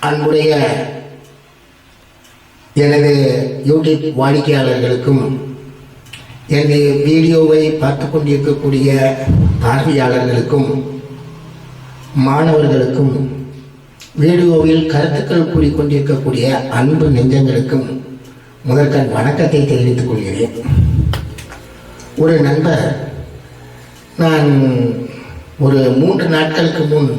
அன்புடைய எனது யூடியூப் வாடிக்கையாளர்களுக்கும் எனது வீடியோவை பார்த்து கொண்டிருக்கக்கூடிய பார்வையாளர்களுக்கும் மாணவர்களுக்கும் வீடியோவில் கருத்துக்கள் கூறிக்கொண்டிருக்கக்கூடிய அன்பு நெஞ்சங்களுக்கும் முதற்கண் வணக்கத்தை தெரிவித்துக் கொள்கிறேன். ஒரு நண்பர் நான் ஒரு 3 நாட்களுக்கு முன்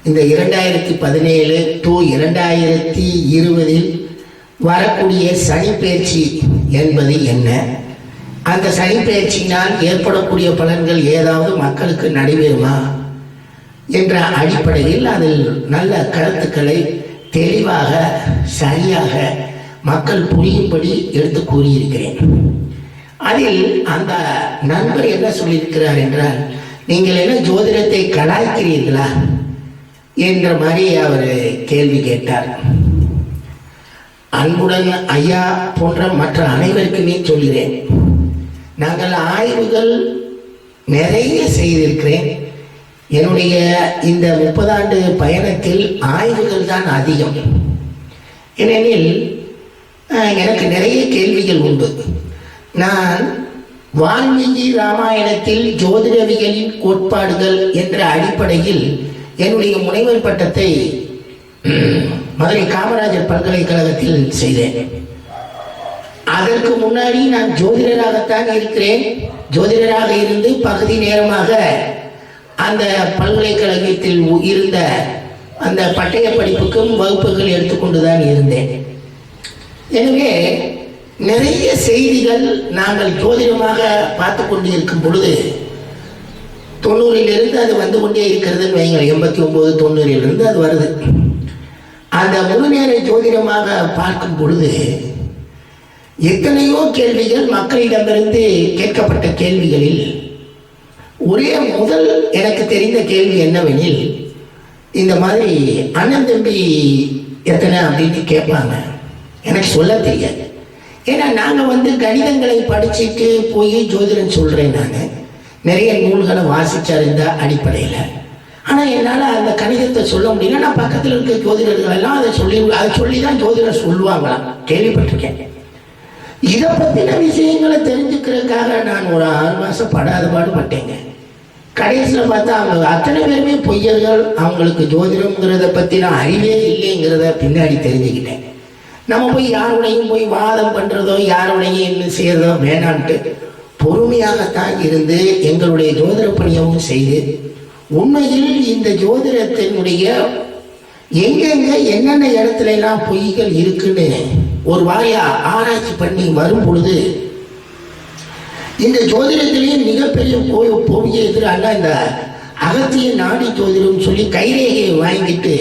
இந்த 2017 to 2020 வரக்கூடிய சனிப்பெயர்ச்சி என்பது என்ன, அந்த சனிப்பெயர்ச்சியினால் ஏற்படக்கூடிய பலன்கள் ஏதாவது மக்களுக்கு நடைபெறுமா என்ற அடிப்படையில் அதில் நல்ல கருத்துக்களை தெளிவாக சரியாக மக்கள் புரியும்படி எடுத்து கூறியிருக்கிறேன். அதில் அந்த நண்பர் என்ன சொல்லியிருக்கிறார் என்றால், நீங்கள் என்ன ஜோதிடத்தை கலாய்க்கிறீர்களா என்ற மாதிரி அவர் கேள்வி கேட்டார். அன்புடன் ஐயா போன்ற மற்ற அனைவருக்குமே சொல்கிறேன், நாங்கள் ஆய்வுகள் நிறைய செய்திருக்கிறேன். என்னுடைய இந்த 30 ஆண்டு பயணத்தில் ஆய்வுகள் தான் அதிகம். ஏனெனில் எனக்கு நிறைய கேள்விகள் உண்டு. நான் வால்மீகி ராமாயணத்தில் ஜோதிடவியலின் கோட்பாடுகள் என்ற அடிப்படையில் என்னுடைய முனைவர் பட்டத்தை மதுரை காமராஜர் பல்கலைக்கழகத்தில் செய்தேன். அதற்கு முன்னாடி நான் ஜோதிடராகத்தான் இருக்கிறேன். ஜோதிடராக இருந்து பகுதி நேரமாக அந்த பல்கலைக்கழகத்தில் இருந்த அந்த பட்டய படிப்புக்கும் வகுப்புகள் எடுத்துக்கொண்டுதான் இருந்தேன். எனவே நிறைய செய்திகள் நாங்கள் ஜோதிடமாக பார்த்து கொண்டு இருக்கும் பொழுது 90லிருந்து அது வந்து கொண்டே இருக்கிறதுன்னு வைங்கள். 89, 90லிருந்து அது வருது. அந்த முழு நேர ஜோதிடமாக பார்க்கும் பொழுது எத்தனையோ கேள்விகள் மக்களிடமிருந்து கேட்கப்பட்ட கேள்விகளில் ஒரே முதல் எனக்கு தெரிந்த கேள்வி என்னவெனில், இந்த மாதிரி அண்ணன் தம்பி எத்தனை அப்படின்னு கேட்பாங்க. எனக்கு சொல்ல தெரியாது. ஏன்னா நாங்கள் வந்து கணிதங்களை படிச்சுட்டு போய் ஜோதிடம் சொல்கிறேன். நான் நிறைய நூல்களை வாசிச்சறிந்த அடிப்படையில். ஆனால் என்னால் அந்த கணிதத்தை சொல்ல முடியல. நான் பக்கத்தில் இருக்க ஜோதிடர்கள் எல்லாம் அதை சொல்லி தான் ஜோதிடர் சொல்லுவாங்களாம், கேள்விப்பட்டிருக்கேன். இதை பற்றின விஷயங்களை தெரிஞ்சுக்கிறதுக்காக நான் ஒரு 6 மாதம் படாத பாடுபட்டேங்க. கடைசியில் பார்த்தா அவங்க அத்தனை பேருமே பொய்யர்கள். அவங்களுக்கு ஜோதிடம்ங்கிறத பற்றின அறிவே இல்லைங்கிறத பின்னாடி தெரிஞ்சுக்கிட்டேன். நம்ம போய் யாருடையும் போய் வாதம் பண்ணுறதோ யாருடையும் என்ன செய்யறதோ வேணான்ட்டு பொறுமையாகத்தான் இருந்து எங்களுடைய ஜோதிட பணியவும் செய்து உண்மையில் இந்த ஜோதிடத்தினுடைய எங்கெங்க என்னென்ன இடத்துல எல்லாம் பொய்கள் இருக்குன்னு ஒரு வாயா ஆராய்ச்சி பண்ணி வரும் பொழுது இந்த ஜோதிடத்திலேயே மிகப்பெரிய பொய்யை எதிராக இந்த அகத்திய நாடி ஜோதிடம் சொல்லி கைரேகையை வாங்கிட்டு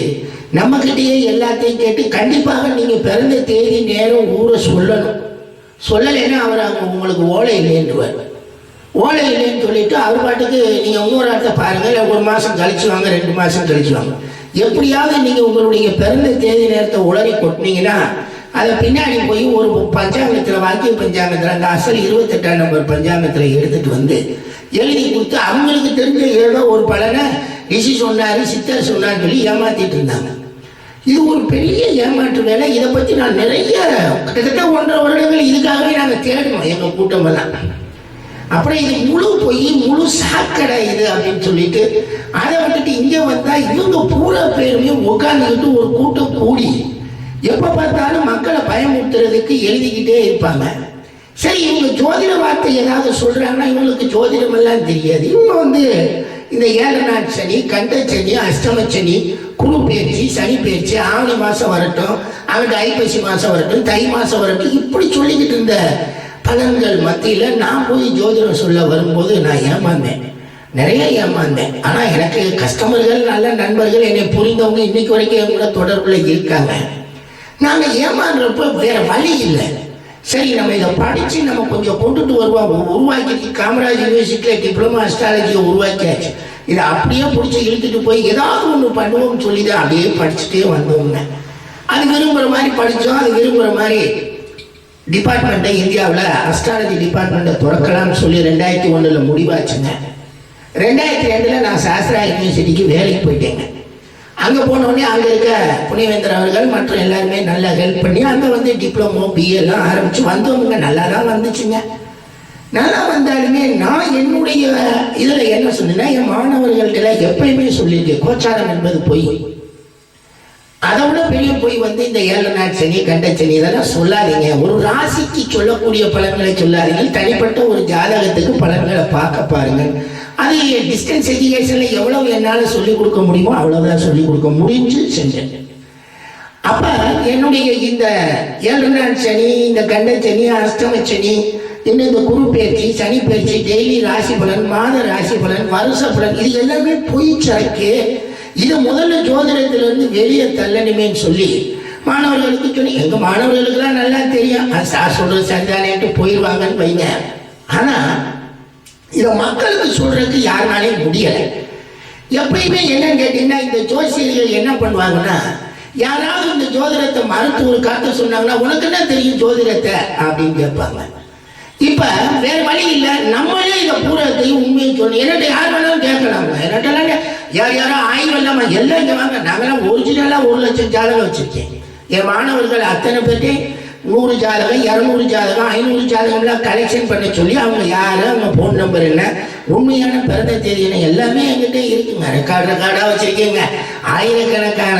நம்மகிட்டயே எல்லாத்தையும் கேட்டு கண்டிப்பாக நீங்கள் பிறந்த தேதி நேரம் ஊரை சொல்லணும், சொல்லலைன்னா அவர் அவங்க உங்களுக்கு ஓலை இல்லைன்றுவார். ஓலை இல்லைன்னு சொல்லிட்டு அவர் பாட்டுக்கு நீங்கள் இன்னொரு இடத்த பாருங்கள், இல்லை 1 மாதம் கழிச்சுவாங்க, 2 மாதம் கழிச்சுவாங்க. எப்படியாவது நீங்கள் உங்களுடைய பிறந்த தேதி நேரத்தை உளறி கொட்டினீங்கன்னா அதை பின்னாடி போய் ஒரு பஞ்சாங்கத்தில் வாக்கிய பஞ்சாங்கத்தில் அந்த அசல் 28ஆம் நம்பர் பஞ்சாங்கத்தில் எடுத்துகிட்டு வந்து எழுதி கொடுத்து அவங்களுக்கு தெரிஞ்ச ஏதோ ஒரு பலனை ரிஷி சொன்னார், சித்தர் சொன்னார்னு சொல்லி ஏமாற்றிட்டு இருந்தாங்க. இது ஒரு பெரிய ஏமாற்று வேலை. இதை பற்றி நான் நிறைய கிட்டத்தட்ட 1.5 வருடங்கள் இதுக்காகவே நாங்கள் தேடணும் எங்கள் கூட்டமெல்லாம். அப்புறம் இது முழு பொய், முழு சாக்கடை இது அப்படின்னு சொல்லிட்டு அதை விட்டுட்டு இங்கே வந்தால் இவங்க பூரா பேருமே உட்காந்துக்கிட்டு ஒரு கூட்டம் கூடி எப்போ பார்த்தாலும் மக்களை பயமுறுத்துறதுக்கு எழுதிக்கிட்டே இருப்பாங்க. சரி, இவங்க ஜோதிட வார்த்தை ஏதாவது சொல்கிறாங்கன்னா இவங்களுக்கு ஜோதிடம் எல்லாம் தெரியாது. இவங்க வந்து இந்த 7 நாட் சனி, கண்ட சனி, அஷ்டம சனி, குரு பயிற்சி, சனி பயிற்சி, ஆவணி மாதம் வரட்டும், அவங்க ஐப்பசி மாதம் வரட்டும், தை மாதம் வரட்டும், இப்படி சொல்லிக்கிட்டு இருந்த பலன்கள் மத்தியில் நான் போய் ஜோதிடம் சொல்ல வரும்போது நான் ஏமாந்தேன், நிறைய ஏமாந்தேன். ஆனால் எனக்கு கஸ்டமர்கள், நல்ல நண்பர்கள், என்னை புரிந்தவங்க இன்னைக்கு வரைக்கும் என் கூட தொடர்பில் இருக்காங்க. நாங்கள் ஏமாறுறப்போ வேற வழி இல்லை. சரி, நம்ம இதை படித்து நம்ம கொஞ்சம் கொண்டுட்டு வருவோம். உருவாக்கி காமராஜ் யூனிவர்சிட்டியில் டிப்ளமா அஸ்ட்ராலஜியை உருவாக்கியாச்சு. இதை அப்படியே பிடிச்சி இழுத்துட்டு போய் ஏதாவது ஒன்று பண்ணுவோம்னு சொல்லி தான் அப்படியே படிச்சுட்டே வந்தோம்ங்க. அது விரும்புகிற மாதிரி படித்தோம். அது விரும்புகிற மாதிரி டிபார்ட்மெண்ட்டை இந்தியாவில் அஸ்ட்ராலஜி டிபார்ட்மெண்ட்டை திறக்கலாம்னு சொல்லி 2001 முடிவாச்சுங்க. 2002 நான் சாஸ்திரா யூனிவர்சிட்டிக்கு வேலைக்கு போயிட்டேங்க. அங்கே போனோடனே அங்கே இருக்க புனிவேந்தர் அவர்கள் மற்றும் எல்லாருமே நல்லா ஹெல்ப் பண்ணி அங்கே வந்து டிப்ளமோ பிஏலாம் ஆரம்பித்து வந்தவங்க நல்லா தான் வந்துச்சுங்க. நல்லா வந்தாலுமே நான் என்னுடைய இதில் என்ன சொன்னேன்னா, என் மாணவர்கள்ட்ட எப்பயுமே சொல்லியிருக்கேன், கோச்சாரம் என்பது பொய். அதை விட பெரிய பொய் வந்து இந்த 7 நாள் சனி கண்ட சனி இதெல்லாம் சொல்லாதீங்க. ஒரு ராசிக்கு சொல்லக்கூடிய பலன்களை சொல்லாதீங்க, தனிப்பட்ட ஒரு ஜாதகத்துக்கு பலன்களை பார்க்க பாருங்க. அது டிஸ்டன்ஸ் எஜுகேஷன்ல எவ்வளவு என்னால் சொல்லிக் கொடுக்க முடியுமோ அவ்வளவுதான் சொல்லிக் கொடுக்க முடிஞ்சு செஞ்சேன். அப்ப என்னுடைய இந்த 7 நாள் சனி, இந்த கண்ட சனி, அஷ்டம சனி, இன்னும் இந்த குரு பயிற்சி, சனி பயிற்சி, டெய்லி ராசி பலன், மாத ராசி பலன், வருஷ பலன், இது எல்லாமே பொய் சரக்கு. இதை முதல்ல ஜோதிடத்திலிருந்து வெளியே தள்ளணுமேன்னு சொல்லி மாணவர்களுக்கு சொல்லி, எங்க மாணவர்களுக்குலாம் நல்லா தெரியும், அது சார் சொல்றது சரிதானேன்ட்டு போயிடுவாங்கன்னு வைங்க. ஆனா இதை மக்களுக்கு சொல்றதுக்கு யாருனாலே முடியலை. எப்பயுமே என்னன்னு கேட்டீங்கன்னா, இந்த ஜோசியர்கள் என்ன பண்ணுவாங்கன்னா, யாராவது இந்த ஜோதிடத்தை மறுத்து ஒரு கருத்தை சொன்னாங்கன்னா, உனக்கு என்ன தெரியும் ஜோதிடத்தை அப்படின்னு கேட்பாங்க. இப்ப வேற வழி இல்லை, நம்மளே இதை பூரத்தையும் உண்மையை சொல்லணும். என்னட்ட யார் வேணாலும் கேட்கலாங்க. என்னட்டெல்லாம் யாரும் ஆய்வு இல்லாம எல்லாம் இங்க வாங்க. நாங்களாம் ஒரிஜினலா 1 லட்சம் ஜாதகம் வச்சிருக்கேன். என் மாணவர்கள் அத்தனை பேர்ட்டே 100 ஜாதகம், 200 ஜாதகம், 500 ஜாதகம்லாம் கலெக்ஷன் பண்ண சொல்லி அவங்க யாரு, அவங்க போன் நம்பர் என்ன, உண்மையான பிறந்த தேதி என்ன, எல்லாமே என்கிட்ட இருக்குங்க. ரெக்கார்டா வச்சிருக்கீங்க. ஆயிரக்கணக்கான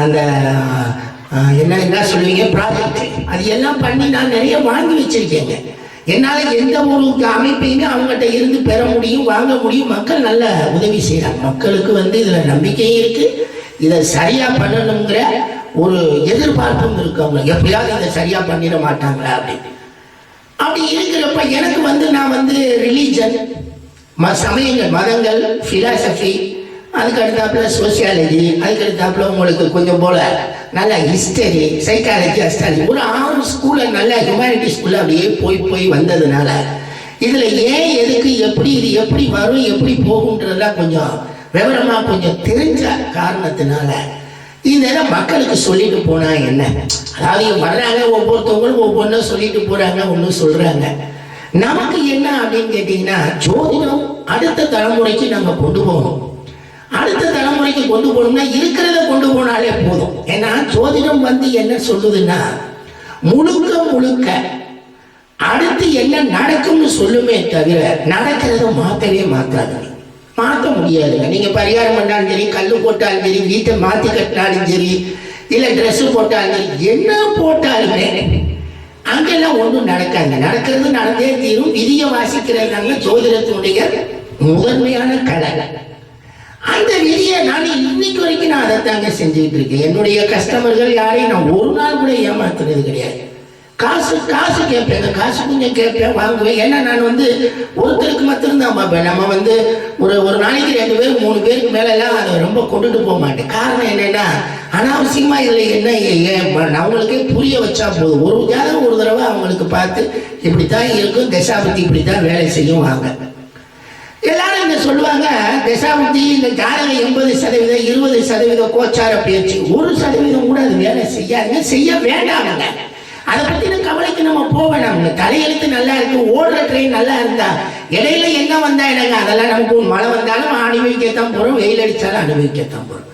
அந்த என்ன சொல்லுவீங்க ப்ராஜெக்ட், அது எல்லாம் பண்ணி நான் நிறைய வாங்கி வச்சிருக்கேங்க. என்னால் எந்த ஒரு அமைப்பையுமே அவங்ககிட்ட இருந்து பெற முடியும், வாங்க முடியும். மக்கள் நல்ல உதவி செய்யறாங்க. மக்களுக்கு வந்து இதுல நம்பிக்கையும் இருக்கு, இதை சரியா பண்ணணுங்கிற ஒரு எதிர்பார்ப்பும் இருக்கு. அவங்க எப்படியாவது இதை சரியா பண்ணிட மாட்டாங்களா அப்படின்னு. அப்படி இருக்கிறப்ப எனக்கு வந்து நான் வந்து ரிலீஜன், சமயங்கள், மதங்கள், பிலாசபி, அதுக்கு அடுத்தாப்புல சோசியாலஜி, அதுக்கு அடுத்தாப்புல உங்களுக்கு கொஞ்சம் போல நல்ல ஹிஸ்டரி, சைக்காலஜி, அஸ்ட்ராலஜி, ஒரு 6 ஸ்கூல்ல நல்ல ஹியூமனிட்டி ஸ்கூல்ல அப்படியே போய் வந்ததுனால இதுல ஏன் எதுக்கு எப்படி இது எப்படி வரும் எப்படி போகுன்றதெல்லாம் கொஞ்சம் விவரமா கொஞ்சம் தெரிஞ்ச காரணத்தினால இந்த மக்களுக்கு சொல்லிட்டு போனா என்ன, அதாவது வர்றாங்க ஒவ்வொருத்தவங்களும் ஒவ்வொன்றும் சொல்லிட்டு போறாங்க, ஒன்றும் சொல்றாங்க. நமக்கு என்ன அப்படின்னு கேட்டீங்கன்னா, ஜோதிடம் அடுத்த தலைமுறைக்கு நம்ம கொண்டு போகணும். அடுத்த தலைமுறைக்கு கொண்டு போகணும்னா இருக்கிறத கொண்டு போனாலே போதும். ஏன்னா ஜோதிடம் வந்து என்ன சொல்லுதுன்னா, முழுக்க அடுத்து என்ன நடக்கும்னு சொல்லுமே தவிர நடக்கிறத மாற்றவே மாற்றாது, மாற்ற முடியாதுங்க. நீங்க பரிகாரம் பண்ணாலும் சரி, கல் போட்டாலும் சரி, வீட்டை மாற்றி கட்டினாலும் சரி, இல்லை ட்ரெஸ் போட்டாலும் சரி, என்ன போட்டாலுமே அங்கெல்லாம் ஒன்றும் நடக்காங்க. நடக்கிறது நடந்தே தீரும். விதியை வாசிக்கிறது ஜோதிடத்தினுடைய முதன்மையான கலை. அந்த விதியை நான் இன்னைக்கு வரைக்கும் நான் அதைத்தாங்க செஞ்சுக்கிட்டு இருக்கேன். என்னுடைய கஸ்டமர்கள் யாரையும் நான் ஒரு நாள் கூட ஏமாத்துறது கிடையாது. காசு கேட்பேன், காசு கொஞ்சம் கேட்பேன், வாங்குவேன். ஏன்னா நான் வந்து ஒருத்தருக்கு மட்டும்தான் பார்ப்பேன். நம்ம வந்து ஒரு நாளைக்கு 2 பேர் 3 பேருக்கு மேல எல்லாம் அதை ரொம்ப கொண்டுட்டு போக மாட்டேன். காரணம் என்னன்னா, அனாவசியமா இதுல என்ன அவங்களுக்கே புரிய வச்சா போதும். ஒரு ஜாதகம் ஒரு தடவை அவங்களுக்கு பார்த்து இப்படித்தான் இருக்கும், தசாபதி இப்படித்தான் வேலை செய்யும் வாங்க. எல்லாரும் இங்க சொல்லுவாங்க, தசாபதி இந்த ஜாதகம் 80%, 20% கோச்சார பயிற்சி, 1% கூட அது வேலை செய்யாதுங்க, செய்ய வேண்டாமுங்க. அதை பத்தின கவலைக்கு நம்ம போக வேணாம். தலையெழுத்து நல்லா இருக்கு, ஓடுற ட்ரெயின் நல்லா இருந்தா இடையில என்ன வந்தா இடங்க, அதெல்லாம் நமக்கு மழை வந்தாலும் அனுபவிக்கத்தான் போறோம், வெயில் அடிச்சாலும் அனுபவிக்கத்தான் போறோம்.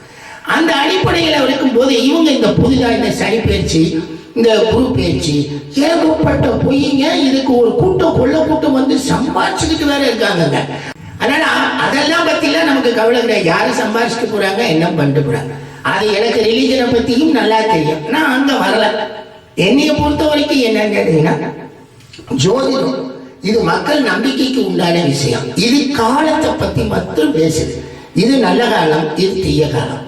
அந்த அடிப்படையில் இருக்கும் போது இவங்க இந்த புதிதா இந்த சனி பயிற்சி, இந்த குரு பயிற்சி, ஏகப்பட்ட பொய்ங்க. இதுக்கு ஒரு கூட்டம் வந்து சம்பாதிச்சுக்கிட்டு வேற இருக்காங்க. அதனால அதெல்லாம் பத்திலாம் நமக்கு கவலை கிடையாது. யாரும் சம்பாதிச்சுட்டு போறாங்க, என்ன பண்ணிட்டு போறாங்க, அது எனக்கு ரிலீஜனை பத்தியும் நல்லா தெரியும். நான் அங்க வரல. என்னைய பொறுத்த வரைக்கும் என்னன்னு கேட்டீங்கன்னா, ஜோதிடம் இது மக்கள் நம்பிக்கைக்கு உண்டான விஷயம். இது காலத்தை பத்தி மட்டும் பேசுது. இது நல்ல காலம், இது தீய காலம்.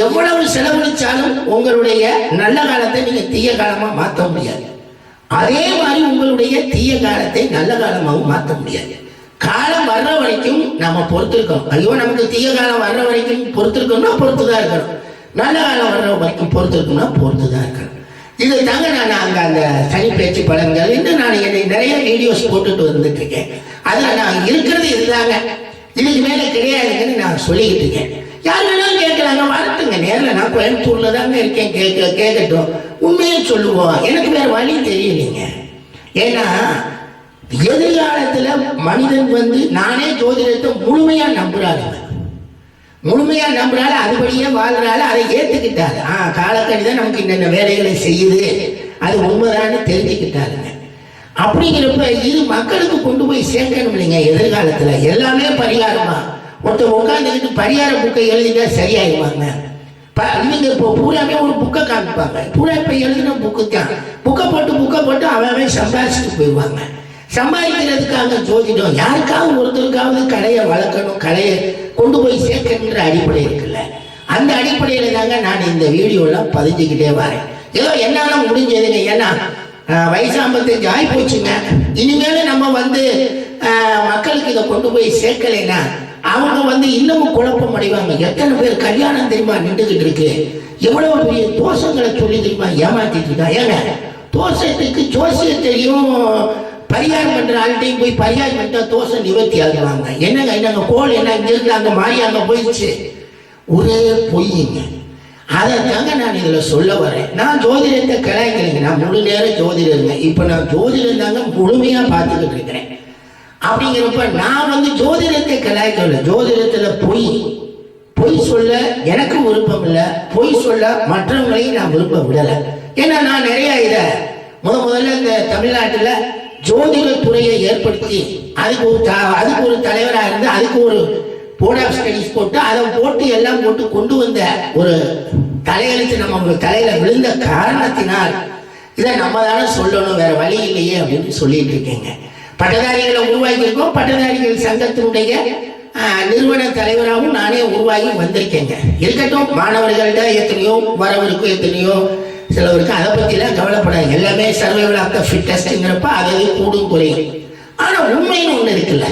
எவ்வளவு செலவழிச்சாலும் உங்களுடைய நல்ல காலத்தை நீங்க தீய காலமா மாற்ற முடியாது. அதே மாதிரி உங்களுடைய தீய காலத்தை நல்ல காலமாகவும் மாற்ற முடியாது. காலம் வர்ற வரைக்கும் நம்ம பொறுத்திருக்கோம். ஐயோ நமக்கு தீய காலம் வர்ற வரைக்கும் பொறுத்திருக்கோம்னா பொறுத்துதான் இருக்கணும், நல்ல காலம் வர்ற வரைக்கும் பொறுத்திருக்கோம்னா பொறுத்துதான் இருக்கணும். இது தாங்க நான் அந்த சனி பேச்சு பலன்கள் என்று நான் என்னை நிறைய வீடியோஸ் போட்டுட்டு வந்துட்டு இருக்கேன். அதுல நான் இருக்கிறது இதுதாங்க, இதுக்கு மேல கிடையாதுன்னு நான் சொல்லிக்கிட்டு இருக்கேன். யார் வேணாலும் கேட்கலாங்க, வரட்டுங்க, நேரில் நான் கோயம்புத்தூர்ல தாங்க இருக்கேன், கேட்கட்டும், உண்மையை சொல்லுவோம். எனக்கு வேற வழி தெரியலைங்க. ஏன்னா எதிர்காலத்துல மனிதன் வந்து நானே ஜோதிடத்தை முழுமையா நம்புறாங்க. முழுமையா நம்புறாள், அதுபடியே வாழ்றாள், அதை ஏத்துக்கிட்டாரு. காலக்கணிதான் நமக்கு என்னென்ன வேலைகளை செய்யுது, அது உண்மைதான்னு தெரிஞ்சுக்கிட்டாருங்க. அப்படிங்கிறப்ப இது மக்களுக்கு கொண்டு போய் சேர்க்கணும் இல்லைங்க. எதிர்காலத்துல எல்லாமே பரிகாரமா ஒருத்தர் உட்காந்துக்கிட்டு பரிகார புக்கை எழுதிட்டா சரியாயிடுவாங்க. நீங்க இப்போ பூராமே ஒரு புக்கை காமிப்பாங்க, பூரா இப்ப எழுதின புக்கு தான். புக்கை போட்டு அவன் சம்பாதிச்சுட்டு போயிடுவாங்க. சம்பாதிக்கிறதுக்காக ஜோதிடம் யாருக்காவது ஒருத்தருக்காவது கலையை வளர்க்கணும், கலையை கொண்டு போய் சேர்க்கணுன்ற அடிப்படை இருக்குல்ல. அந்த அடிப்படையில தாங்க நான் இந்த வீடியோலாம் பதிஞ்சுக்கிட்டே வரேன். ஏதோ என்னால முடிஞ்சதுங்க. ஏன்னா வயசு 55 ஆகி போச்சுங்க. இனிமேலும் நம்ம மக்களுக்கு இதை கொண்டு போய் சேர்க்கலைன்னா அவங்க இன்னமும் குழப்பம் அடைவாங்க. எத்தனை பேர் கல்யாணம் தெரியுமா நின்றுகிட்டு இருக்கு, எவ்வளவு பெரிய தோஷங்களை சொல்லி தெரியுமா ஏமாத்திட்டு இருக்காங்க. ஏங்க தோஷத்துக்கு ஜோசியத்தையும் பரிகாரம் பண்ற ஆள்கிட்டையும் போய் பரிகாரம் பண்ணா தோஷம் நிவர்த்தி ஆகுவாங்க. என்னங்க கோல் என்ன இங்க இருக்கு, அந்த மாதிரி அங்க போயிடுச்சு, ஒரே பொய்யுங்க. அதை தாங்க நான் இதுல சொல்ல வரேன். நான் ஜோதிடத்தை கலாய்க்கிறேங்க, நான் முழு நேரம் ஜோதிடருங்க. இப்ப நான் ஜோதிடம் தாங்க முழுமையா பார்த்துக்கிட்டு இருக்கிறேன். அப்படிங்கிறப்ப நான் ஜோதிடத்தை கலாய்க்கல. ஜோதிடத்துல பொய் சொல்ல எனக்கு விருப்பம் இல்லை, பொய் சொல்ல மற்றவங்களையும் நான் விருப்பம் விடலை. ஏன்னா நான் நிறைய இதை முதல்ல இந்த தமிழ்நாட்டுல ஜோதிட துறையை ஏற்படுத்தி அதுக்கு ஒரு தலைவராக இருந்து அதுக்கு ஒரு போர்ட் ஆஃப் ஸ்டடீஸ் போட்டு அதை போட்டு எல்லாம் போட்டு கொண்டு வந்த ஒரு தலையெழுத்து நம்ம தலையில விழுந்த காரணத்தினால் இதை நம்ம தானே சொல்லணும், வேற வழி இல்லையே அப்படின்னு சொல்லிட்டு இருக்கேங்க. பட்டதாரிகளை உருவாக்கியிருக்கோம். பட்டதாரிகள் சங்கத்தினுடைய நிறுவன தலைவராகவும் நானே உருவாகி வந்திருக்கேங்க. இருக்கட்டும், மாணவர்கள்ட்ட எத்தனையோ வரவிருக்கு, எத்தனையோ சிலவருக்கு, அதை பற்றிலாம் கவலைப்படாது. எல்லாமே சர்வைவல் ஆஃப் த ஃபிட்டஸ்ட்ங்கிறப்ப அது கூடும் குறையும். ஆனால் உண்மைன்னு ஒன்று இருக்குல்ல,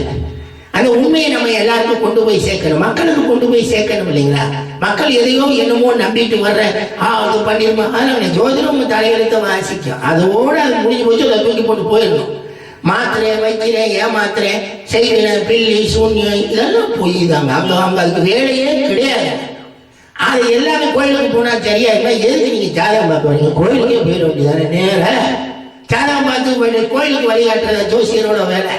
அந்த உண்மையை நம்ம எல்லாருக்கும் கொண்டு போய் சேர்க்கணும், மக்களுக்கு கொண்டு போய் சேர்க்கணும் இல்லைங்களா. மக்கள் எதையோ என்னமோ நம்பிட்டு வர்ற அது பண்ணிருமா, அதனால ஜோதிடம் தலைவரத்தை வாசிக்கும், அதோட அது முடிஞ்சு போச்சு, அதை தூக்கி போட்டு போயிடணும். மாத்திரேன் வைக்கிறேன், ஏமாத்துறேன், செய்கிறேன், பில்லி சூன்யம், இதெல்லாம் பொய் தாங்க. அவங்க அதுக்கு வேலையே கிடையாது. அது எல்லாமே கோயிலுக்கு போனா சரியா இல்லை. எதுக்கு நீங்க ஜாதகம் பார்க்க வரீங்க, கோயிலுக்கே போயிட வேண்டியதானே. நேர ஜாதகம் பார்த்து போயிட்டு கோயிலுக்கு வழிகாட்டுறத ஜோசியரோட வேலை,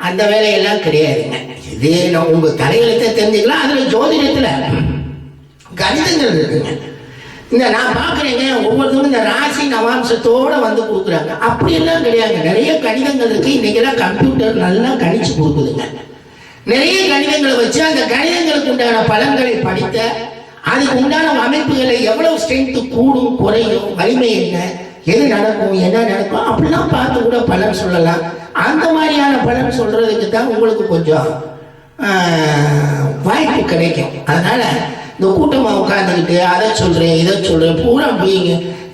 அந்த வேலையெல்லாம் கிடையாதுங்க. இது நம்ம உங்க தலையெழுத்தை தெரிஞ்சுக்கலாம். அதுல ஜோதிடத்துல கணிதங்கள் இருக்குங்க. இந்த நான் பார்க்குறேங்க, ஒவ்வொருத்தரும் இந்த ராசி நவாம்சத்தோட கொடுக்குறாங்க. அப்படியெல்லாம் கிடையாது. நிறைய கணிதங்கள் இருக்கு. இன்னைக்கெல்லாம் கம்ப்யூட்டர் நல்லா கணிச்சு கொடுக்குதுங்க. நிறைய கணிதங்களை வச்சு அந்த கணிதங்களுக்கு உண்டான பலன்களை படித்த அதுக்கு உண்டான அமைப்புகளை எவ்வளவு ஸ்ட்ரென்த் கூடும் குறையும், வலிமை என்ன, எது நடக்கும், என்ன நடக்கும், அப்படிலாம் பார்த்து கூட பலன் சொல்லலாம். அந்த மாதிரியான பலன் சொல்றதுக்கு தான் உங்களுக்கு கொஞ்சம் வாய்ப்பு கிடைக்கும். அதனால இந்த கூட்டமாக உட்காந்துக்கிட்டு அதை சொல்றேன் இதை சொல்றேன் பூரா போயிங்க.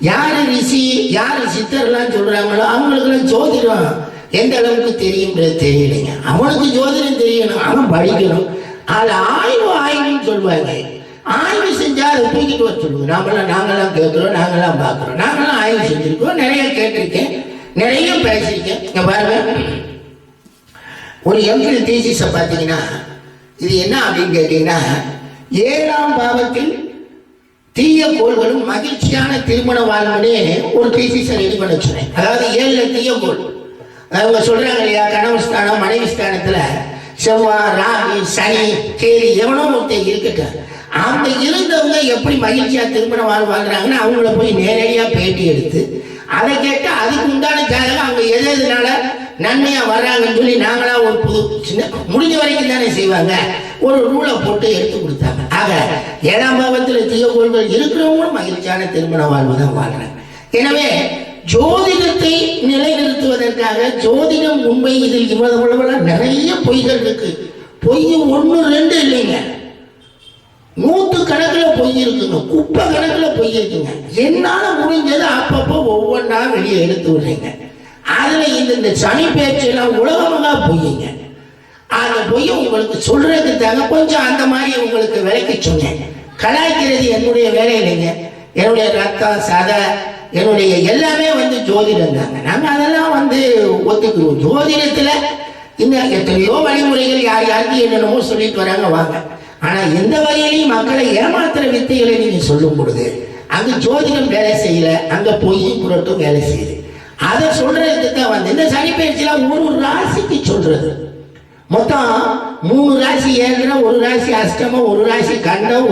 யாரு ரிஷி யாரு சித்தர்லாம் சொல்றாங்களோ அவங்களுக்குலாம் ஜோதிடம் எந்த அளவுக்கு தெரியும்ன்றது தெரியலைங்க. அவனுக்கு ஜோதிடம் தெரியணும், அவன் படிக்கணும். அதில் ஆய்வுன்னு சொல்லுவாங்க. ஆய்வு செஞ்சா அதை தூக்கிட்டு வர சொல்லுவோம். நாங்களாம் கேட்குறோம், நாங்களாம் பார்க்குறோம், நாங்களாம் ஆய்வு செஞ்சுருக்கோம், நிறைய கேட்டிருக்கேன், நிறைய பேசியிருக்கேன். இங்க பாருங்க, ஒரு எம்ஃபில் தீசிஸை பார்த்தீங்கன்னா இது என்ன அப்படின்னு கேட்டீங்கன்னா, 7ஆம் பாவத்தில் தீய கோள்களும் மகிழ்ச்சியான திருமண வாழ்வுனே ஒரு தீசிஸை ரெடி பண்ண சொன்னேன். அதாவது 7 தீய கோள் அவங்க சொல்றாங்க இல்லையா, கணவர் ஸ்தானம் மனைவி ஸ்தானத்துல செவ்வாய் ராகு சனி கேது எவனோ ஒருத்தர் இருக்கட்டும், அந்த இருந்தவங்க எப்படி மகிழ்ச்சியா திருமண வாழ்றாங்கன்னு அவங்கள போய் நேரடியா பேட்டி எடுத்து அதை கேட்டு அதுக்கு உண்டான ஜாதகம் அவங்க எதுனால நன்மையா வர்றாங்கன்னு சொல்லி நாங்களா ஒரு புது சின்ன முடிஞ்ச வரைக்கும் தானே செய்வாங்க, ஒரு ரூலை போட்டு எடுத்து கொடுத்தாங்க. ஆக 7ஆம் பாவத்துல தீய கோள்கள் இருக்கிறவங்களும் மகிழ்ச்சியான திருமண வாழ்வு தான் வாழ்றாங்க. எனவே ஜோதிடத்தை நிலைநிறுத்துவதற்காக ஜோதிடம் உண்மை, இதில் இவ்வளவு நிறைய பொய்கள் இருக்கு. பொய் 1 2 இல்லைங்க, 100 கணக்கில் பொய் இருக்குங்க, குப்பை கணக்கில் பொய் இருக்குங்க. என்னால முடிஞ்சது அப்பப்போ ஒவ்வொன்றா வெளியே எடுத்து விடுறீங்க. அதுல இந்த சனி பேச்செல்லாம் உலகமாக பொய்யுங்க. அந்த பொய்யை உங்களுக்கு சொல்றதுக்கு தாங்க கொஞ்சம் அந்த மாதிரி உங்களுக்கு விலைக்கு சொன்னேன். கலாய்க்கிறது என்னுடைய வேலை இல்லைங்க. என்னுடைய ரத்தம் சதை என்னுடைய எல்லாமே ஜோதிடம் தாங்க. நாங்கள் அதெல்லாம் ஒத்துக்குவோம். ஜோதிடத்துல இன்னும் எத்தனையோ வழிமுறைகள் யார் யாருக்கு என்னென்னமோ சொல்லிட்டு வராங்க வாங்க. ஆனா எந்த வகையிலையும் மக்களை ஏமாத்துற வித்தைகளை நீங்க சொல்லும் பொழுது அங்க ஜோதிடம் வேலை செய்யல, அங்க பொய்யும் புரட்டும் வேலை செய்யுது. அதை சொல்றதுக்கு தான் இந்த சனி பயிற்சியெல்லாம் ஒரு ராசிக்கு சொல்றது. மொத்தம் 3 ராசி ஏழுனா, ஒரு ராசி அஷ்டமம், ஒரு ராசி கண்டம்,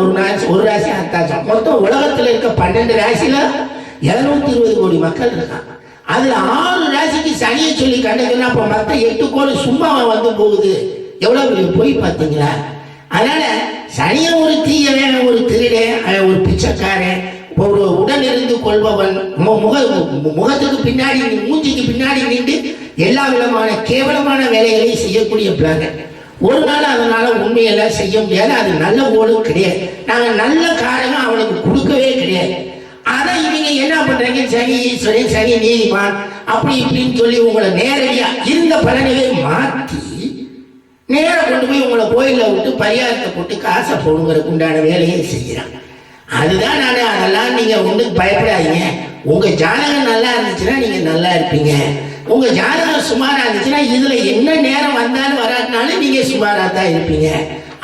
ஒரு ராசி அத்தாச்சம். மொத்தம் உலகத்துல இருக்க 12 ராசியில 720 கோடி மக்கள் இருக்காங்க. அதுல 6 ராசிக்கு சனியை சொல்லி கண்டுக்கணும். அப்ப மற்ற 8 கோடி சும்மாவா வந்து போகுது? எவ்வளவு போய் பார்த்தீங்களா? அதனால சனிய ஒரு தீயவன், ஒரு திருடன், ஒரு பிச்சைக்காரன், ஒரு உடன் இருந்து கொள்பவன், முகத்துக்கு பின்னாடி, மூஞ்சிக்கு பின்னாடி நின்று எல்லா விதமான கேவலமான வேலைகளை செய்யக்கூடிய பிளானட். ஒரு நாள் அதனால உண்மையெல்லாம் செய்ய முடியாது. அது நல்ல ஓடும் கிடையாது. நாங்கள் நல்ல காரணம் அவனுக்கு கொடுக்கவே கிடையாது. அதை இவங்க என்ன பண்றாங்க, சனி ஈஸ்வரன், சனி நீதிமான், அப்படி இப்படின்னு சொல்லி உங்களை நேரடியா இருந்த பலனையே மாற்றி நேரம் கொண்டு போய் உங்களை கோயில விட்டு பரிகாரத்தை போட்டு காசை போடுங்கிறதுக்கு உண்டான வேலையை செய்கிறாங்க. அதுதான் நான் அதெல்லாம் நீங்க ஒன்றும் பயப்படாதீங்க. உங்க ஜாதகம் நல்லா இருந்துச்சுன்னா நீங்க நல்லா இருப்பீங்க. உங்க ஜாதகம் சுமாரா இருந்துச்சுன்னா இதுல என்ன நேரம் வந்தாலும் வராட்டினாலும் நீங்க சுமாரா தான் இருப்பீங்க.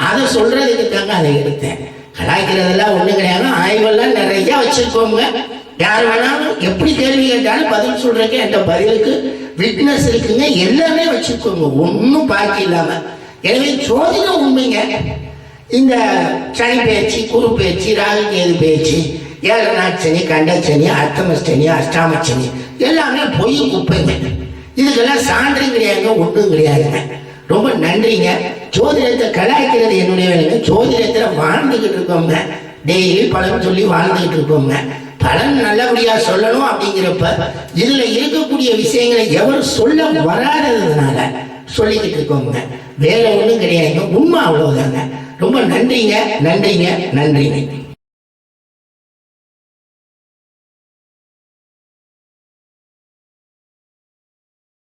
அதை சொல்றதுக்கு தாங்க அதை எடுத்தேன். கலாய்க்கிறதெல்லாம் ஒண்ணு கிடையாது. ஆய்வெல்லாம் நிறைய வச்சிருக்கோங்க. யார் வேணாலும் எப்படி கேள்வி கேட்டாலும் பதில் சொல்றதுக்கு என்ற பதிலுக்கு விட்னஸ் இருக்குங்க. எல்லாமே வச்சிருக்கோங்க, ஒன்றும் பாக்கி இல்லாம. எனவே ஜோதிடம் உண்மைங்க. இந்த சனி பயிற்சி, குரு பயிற்சி, ராகு கேது பயிற்சி, 7 நாட் சனி, கண்டச்சனி, அர்த்தமஸ்டனி, அஷ்டாமச்சனி எல்லாமே பொய் குப்பைங்க. இதுக்கெல்லாம் சான்றும் கிடையாதுங்க, ஒன்றும் கிடையாதுங்க. ரொம்ப நன்றிங்க. ஜோதிடத்தை கலாய்க்கிறது என்னுடைய வேலைங்க. ஜோதிடத்தில் வாழ்ந்துகிட்டு இருக்கோங்க. டெய்லி பலன் சொல்லி வாழ்ந்துகிட்டு இருக்கோங்க. பலன் நல்லபடியா சொல்லணும் அப்படிங்கிறப்ப இதுல இருக்கக்கூடிய விஷயங்களை எவர் சொல்ல வராததுனால சொல்லிக்கிட்டு இருக்கோங்க. வேற ஒன்றும் கிடையாதுங்க. உண்மை அவ்வளவுதாங்க. ரொம்ப நன்றிங்க, நன்றிங்க, நன்றிங்க.